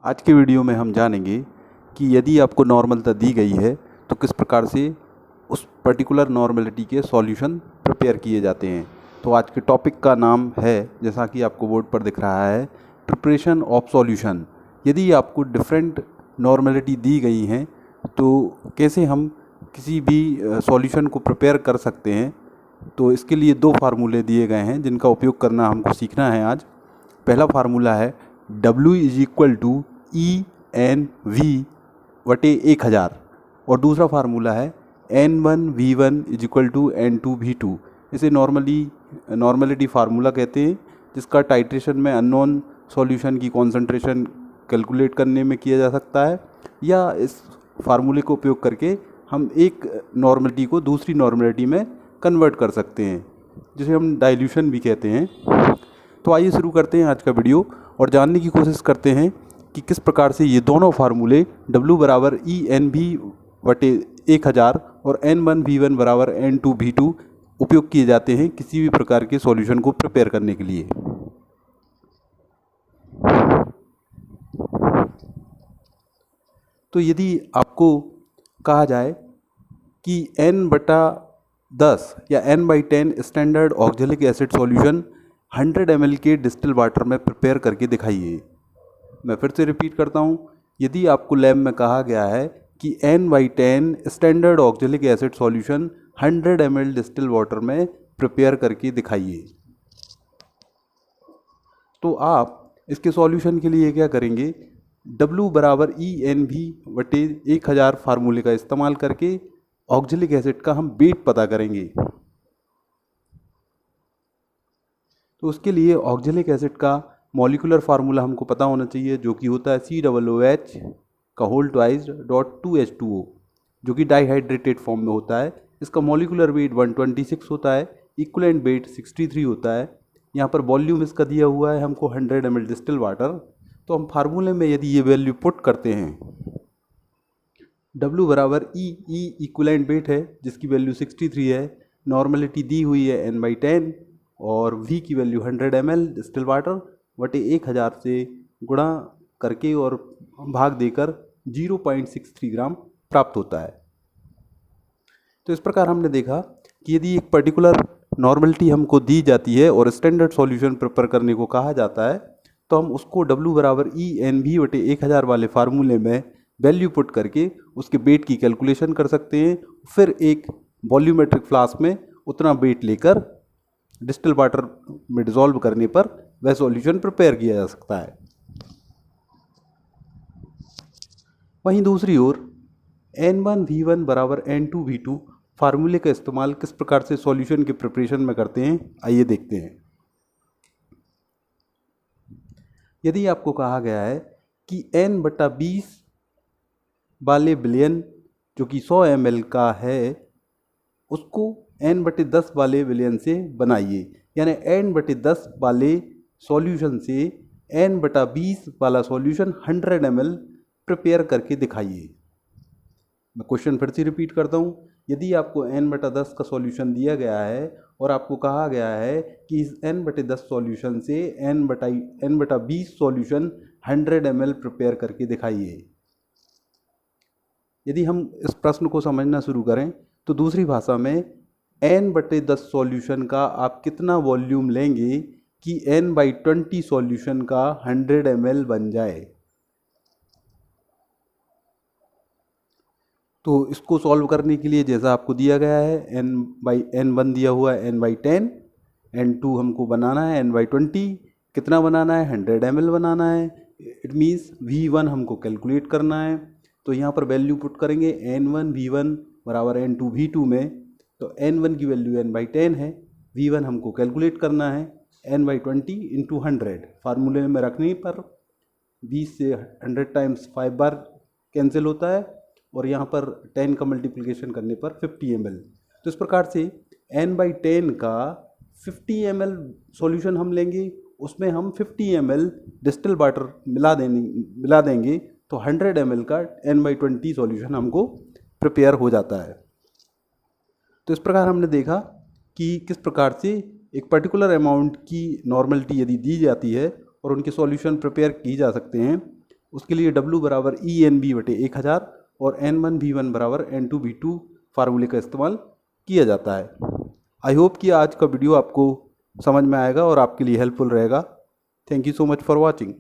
आज की वीडियो में हम जानेंगे कि यदि आपको नॉर्मलता दी गई है तो किस प्रकार से उस पर्टिकुलर नॉर्मलिटी के सॉल्यूशन प्रिपेयर किए जाते हैं। तो आज के टॉपिक का नाम है, जैसा कि आपको बोर्ड पर दिख रहा है, प्रिपरेशन ऑफ सॉल्यूशन। यदि आपको डिफरेंट नॉर्मलिटी दी गई हैं तो कैसे हम किसी भी सॉल्यूशन को प्रिपेयर कर सकते हैं। तो इसके लिए दो फार्मूले दिए गए हैं जिनका उपयोग करना हमको सीखना है आज। पहला फार्मूला है W is equal to EnV/1000 और दूसरा फार्मूला है N1V1 is equal to N2V2। इसे नॉर्मलिटी फार्मूला कहते हैं, जिसका टाइट्रेशन में अननोन सॉल्यूशन की कॉन्सेंट्रेशन कैलकुलेट करने में किया जा सकता है, या इस फार्मूले को उपयोग करके हम एक नॉर्मलिटी को दूसरी नॉर्मलिटी में कन्वर्ट कर सकते हैं, जिसे हम डाइल्यूशन भी कहते हैं। तो आइए शुरू करते हैं आज का वीडियो और जानने की कोशिश करते हैं कि किस प्रकार से ये दोनों फार्मूले W बराबर EnV/1000 और N1V1 बराबर N2V2 उपयोग किए जाते हैं किसी भी प्रकार के सॉल्यूशन को प्रिपेयर करने के लिए। तो यदि आपको कहा जाए कि N/10 या N/10 standard oxalic acid solution 100 ml के डिस्टिल वाटर में प्रिपेयर करके दिखाइए। मैं फिर से रिपीट करता हूँ, यदि आपको लैब में कहा गया है कि N/10 standard oxalic acid solution 100 ml distil water में प्रिपेयर करके दिखाइए, तो आप इसके सॉल्यूशन के लिए क्या करेंगे, W बराबर EnV/1000 फार्मूले का इस्तेमाल करके ऑक्जेलिक एसिड का हम वेट पता करेंगे। तो उसके लिए ऑक्जेलिक एसिड का मॉलिक्यूलर फार्मूला हमको पता होना चाहिए, जो कि होता है COOH का होल ट्वाइस्ड डॉट 2H2O, जो कि डाइहाइड्रेटेड फॉर्म में होता है। इसका मॉलिक्यूलर वेट 126 होता है, इक्विवेलेंट वेट 63 होता है। यहाँ पर वॉल्यूम इसका दिया हुआ है हमको 100 ml डिस्टिल वाटर। तो हम फार्मूले में यदि ये वैल्यू पुट करते हैं, W बराबर E इक्विवेलेंट वेट है जिसकी वैल्यू 63 है, नॉर्मलिटी दी हुई है N/10 और V की वैल्यू 100 ml डिस्टिल वाटर बटे 1000 से गुणा करके और भाग देकर 0.63 ग्राम प्राप्त होता है। तो इस प्रकार हमने देखा कि यदि एक पर्टिकुलर नॉर्मलिटी हमको दी जाती है और स्टैंडर्ड सॉल्यूशन प्रिपेयर करने को कहा जाता है, तो हम उसको W बराबर EnV/1000 वाले फार्मूले में वैल्यू पुट करके उसके वेट की कैलकुलेशन कर सकते हैं। फिर एक वॉल्यूमेट्रिक फ्लास्क में उतना वेट लेकर डिस्टिल वाटर में डिसॉल्व करने पर वह सॉल्यूशन प्रिपेयर किया जा सकता है। वहीं दूसरी ओर N1V1 बराबर N2V2 फार्मूले का इस्तेमाल किस प्रकार से सॉल्यूशन के प्रिपरेशन में करते हैं, आइए देखते हैं। यदि आपको कहा गया है कि N/20 वाले विलयन जो कि 100 ml का है, उसको N/10 वाले विलयन से बनाइए, यानी N/10 वाले सॉल्यूशन से N/20 वाला सॉल्यूशन 100 ml प्रिपेयर करके दिखाइए। मैं क्वेश्चन फिर से रिपीट करता हूँ, यदि आपको N/10 का सॉल्यूशन दिया गया है और आपको कहा गया है कि इस N/10 सॉल्यूशन से N/20 सॉल्यूशन 100 ml प्रिपेयर करके दिखाइए। यदि हम इस प्रश्न को समझना शुरू करें तो दूसरी भाषा में N/10 सॉल्यूशन का आप कितना वॉल्यूम लेंगे कि N/20 सॉल्यूशन का 100 ml बन जाए। तो इसको सॉल्व करने के लिए जैसा आपको दिया गया है, N/N1 दिया हुआ है N/10, N2 हमको बनाना है N/20, कितना बनाना है, 100 ml बनाना है। इट मीन्स V1 हमको कैलकुलेट करना है। तो यहाँ पर वैल्यू पुट करेंगे N1V1 बराबर N2V2 में। तो N1 की वैल्यू N/10 है, V1 हमको कैलकुलेट करना है N/20 इंटू 100। फार्मूले में रखने पर 20 से 100 टाइम्स 5 बार कैंसिल होता है और यहाँ पर 10 का मल्टीप्लिकेशन करने पर 50 ml। तो इस प्रकार से N/10 का 50 ml सॉल्यूशन हम लेंगे, उसमें हम 50 ml डिस्टिल वाटर मिला देंगे, तो 100 ml का N/20 सॉल्यूशन हमको प्रिपेयर हो जाता है। तो इस प्रकार हमने देखा कि किस प्रकार से एक पर्टिकुलर अमाउंट की नॉर्मलिटी यदि दी जाती है और उनके सॉल्यूशन प्रिपेयर की जा सकते हैं, उसके लिए W बराबर ENB बटे 1000 और N1V1 बराबर N2V2 फार्मूले का इस्तेमाल किया जाता है। आई होप कि आज का वीडियो आपको समझ में आएगा और आपके लिए हेल्पफुल रहेगा। Thank you so much for watching.